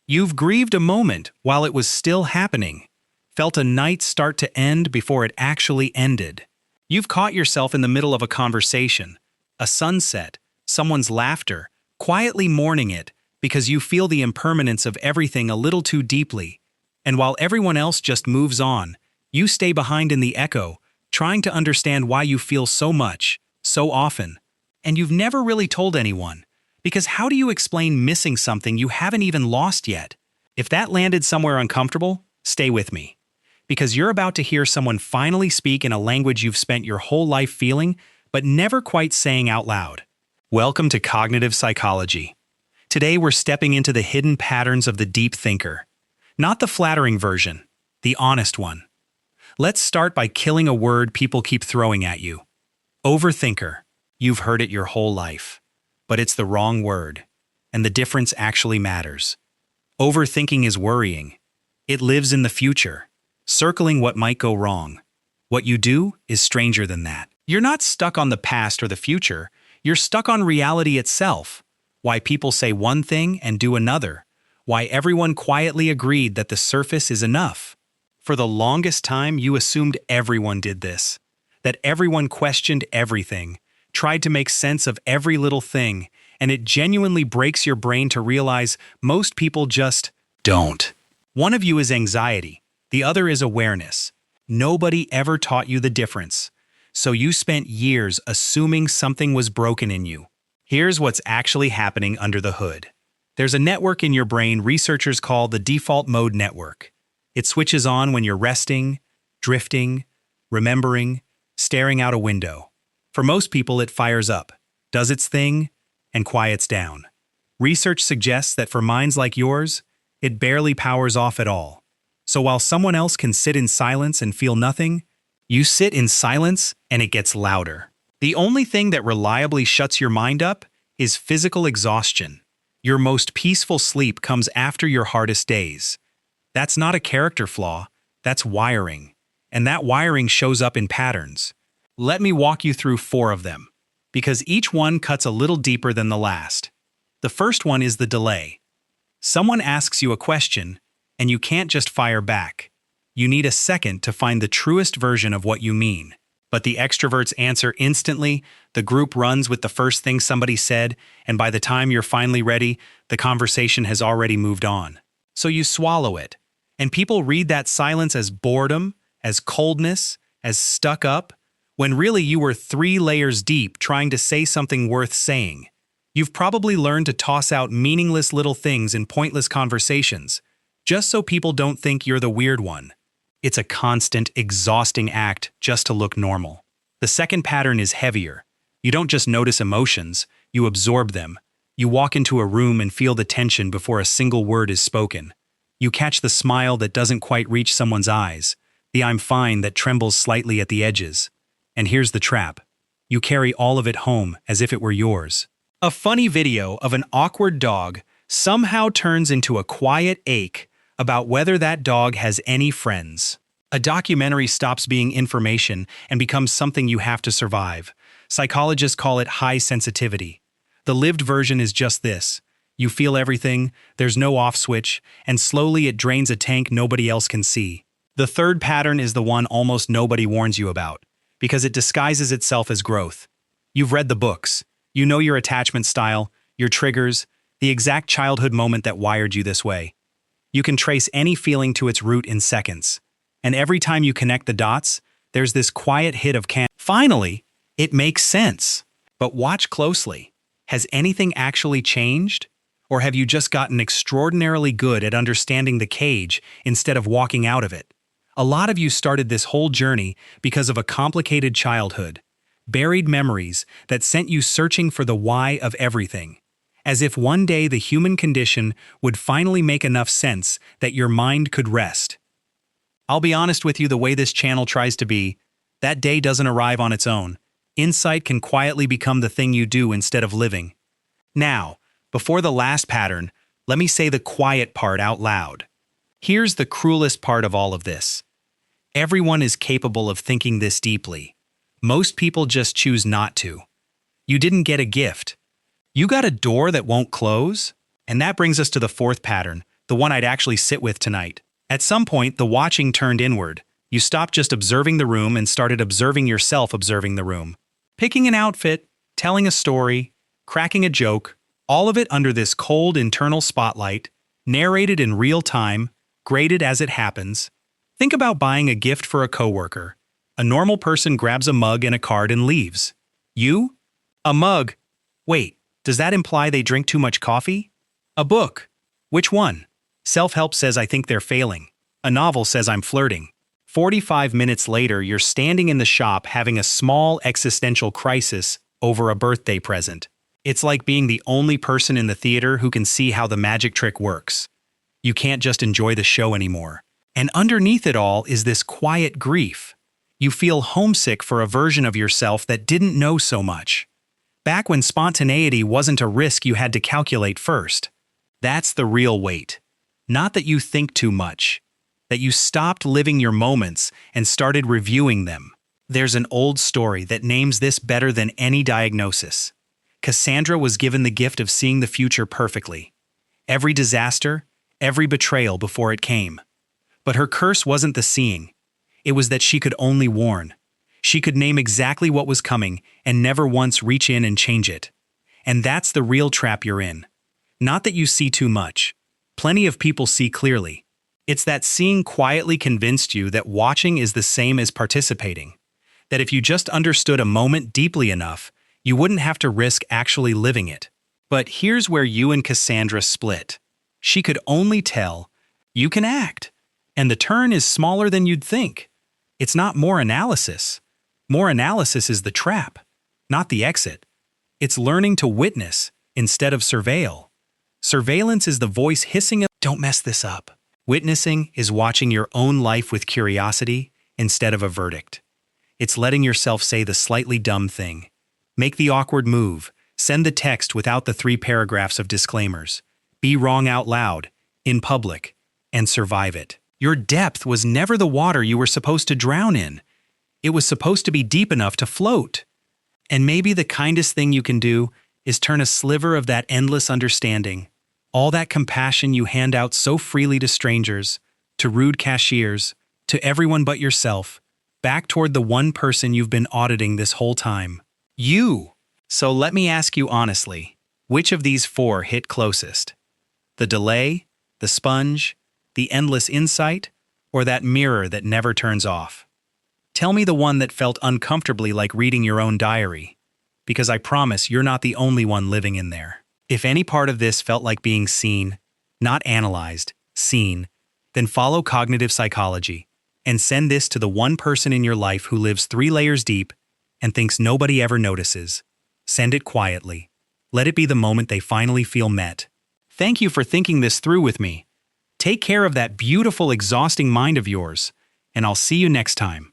You've grieved a moment while it was still happening, felt a night start to end before it actually ended. You've caught yourself in the middle of a conversation, a sunset, someone's laughter, quietly mourning it because you feel the impermanence of everything a little too deeply. And while everyone else just moves on, you stay behind in the echo, trying to understand why you feel so much, so often. And you've never really told anyone. Because how do you explain missing something you haven't even lost yet? If that landed somewhere uncomfortable, stay with me. Because you're about to hear someone finally speak in a language you've spent your whole life feeling, but never quite saying out loud. Welcome to Cognitive Psychology. Today we're stepping into the hidden patterns of the deep thinker. Not the flattering version, the honest one. Let's start by killing a word people keep throwing at you. Overthinker. You've heard it your whole life. But it's the wrong word, and the difference actually matters. Overthinking is worrying. It lives in the future, circling what might go wrong. What you do is stranger than that. You're not stuck on the past or the future, you're stuck on reality itself. Why people say one thing and do another. Why everyone quietly agreed that the surface is enough. For the longest time, you assumed everyone did this. That everyone questioned everything. Tried to make sense of every little thing, and it genuinely breaks your brain to realize most people just don't. One of you is anxiety, the other is awareness. Nobody ever taught you the difference, so you spent years assuming something was broken in you. Here's what's actually happening under the hood. There's a network in your brain researchers call the default mode network. It switches on when you're resting, drifting, remembering, staring out a window. For most people, it fires up, does its thing, and quiets down. Research suggests that for minds like yours, it barely powers off at all. So while someone else can sit in silence and feel nothing, you sit in silence and it gets louder. The only thing that reliably shuts your mind up is physical exhaustion. Your most peaceful sleep comes after your hardest days. That's not a character flaw, that's wiring. And that wiring shows up in patterns. Let me walk you through 4 of them, because each one cuts a little deeper than the last. The first one is the delay. Someone asks you a question, and you can't just fire back. You need a second to find the truest version of what you mean. But the extroverts answer instantly, the group runs with the first thing somebody said, and by the time you're finally ready, the conversation has already moved on. So you swallow it. And people read that silence as boredom, as coldness, as stuck up, when really you were 3 layers deep trying to say something worth saying. You've probably learned to toss out meaningless little things in pointless conversations, just so people don't think you're the weird one. It's a constant, exhausting act just to look normal. The second pattern is heavier. You don't just notice emotions, you absorb them. You walk into a room and feel the tension before a single word is spoken. You catch the smile that doesn't quite reach someone's eyes, the "I'm fine" that trembles slightly at the edges. And here's the trap. You carry all of it home as if it were yours. A funny video of an awkward dog somehow turns into a quiet ache about whether that dog has any friends. A documentary stops being information and becomes something you have to survive. Psychologists call it high sensitivity. The lived version is just this. You feel everything, there's no off switch, and slowly it drains a tank nobody else can see. The third pattern is the one almost nobody warns you about, because it disguises itself as growth. You've read the books. You know your attachment style, your triggers, the exact childhood moment that wired you this way. You can trace any feeling to its root in seconds. And every time you connect the dots, there's this quiet hit of finally, it makes sense. But watch closely. Has anything actually changed? Or have you just gotten extraordinarily good at understanding the cage instead of walking out of it? A lot of you started this whole journey because of a complicated childhood, buried memories that sent you searching for the why of everything, as if one day the human condition would finally make enough sense that your mind could rest. I'll be honest with you, the way this channel tries to be, that day doesn't arrive on its own. Insight can quietly become the thing you do instead of living. Now, before the last pattern, let me say the quiet part out loud. Here's the cruelest part of all of this. Everyone is capable of thinking this deeply. Most people just choose not to. You didn't get a gift. You got a door that won't close? And that brings us to the fourth pattern, the one I'd actually sit with tonight. At some point, the watching turned inward. You stopped just observing the room and started observing yourself observing the room. Picking an outfit, telling a story, cracking a joke, all of it under this cold internal spotlight, narrated in real time, graded as it happens. Think about buying a gift for a coworker. A normal person grabs a mug and a card and leaves. You? A mug. Wait, does that imply they drink too much coffee? A book. Which one? Self-help says I think they're failing. A novel says I'm flirting. 45 minutes later, you're standing in the shop having a small existential crisis over a birthday present. It's like being the only person in the theater who can see how the magic trick works. You can't just enjoy the show anymore. And underneath it all is this quiet grief. You feel homesick for a version of yourself that didn't know so much. Back when spontaneity wasn't a risk you had to calculate first. That's the real weight. Not that you think too much. That you stopped living your moments and started reviewing them. There's an old story that names this better than any diagnosis. Cassandra was given the gift of seeing the future perfectly. Every disaster, every betrayal before it came. But her curse wasn't the seeing. It was that she could only warn. She could name exactly what was coming and never once reach in and change it. And that's the real trap you're in. Not that you see too much. Plenty of people see clearly. It's that seeing quietly convinced you that watching is the same as participating. That if you just understood a moment deeply enough, you wouldn't have to risk actually living it. But here's where you and Cassandra split. She could only tell, you can act. And the turn is smaller than you'd think. It's not more analysis. More analysis is the trap, not the exit. It's learning to witness instead of surveil. Surveillance is the voice hissing, don't mess this up. Witnessing is watching your own life with curiosity instead of a verdict. It's letting yourself say the slightly dumb thing. Make the awkward move. Send the text without the 3 paragraphs of disclaimers. Be wrong out loud, in public, and survive it. Your depth was never the water you were supposed to drown in. It was supposed to be deep enough to float. And maybe the kindest thing you can do is turn a sliver of that endless understanding, all that compassion you hand out so freely to strangers, to rude cashiers, to everyone but yourself, back toward the one person you've been auditing this whole time. You! So let me ask you honestly, which of these 4 hit closest? The delay, the sponge, the endless insight, or that mirror that never turns off? Tell me the one that felt uncomfortably like reading your own diary, because I promise you're not the only one living in there. If any part of this felt like being seen, not analyzed, seen, then follow cognitive psychology and send this to the one person in your life who lives 3 layers deep and thinks nobody ever notices. Send it quietly. Let it be the moment they finally feel met. Thank you for thinking this through with me. Take care of that beautiful, exhausting mind of yours, and I'll see you next time.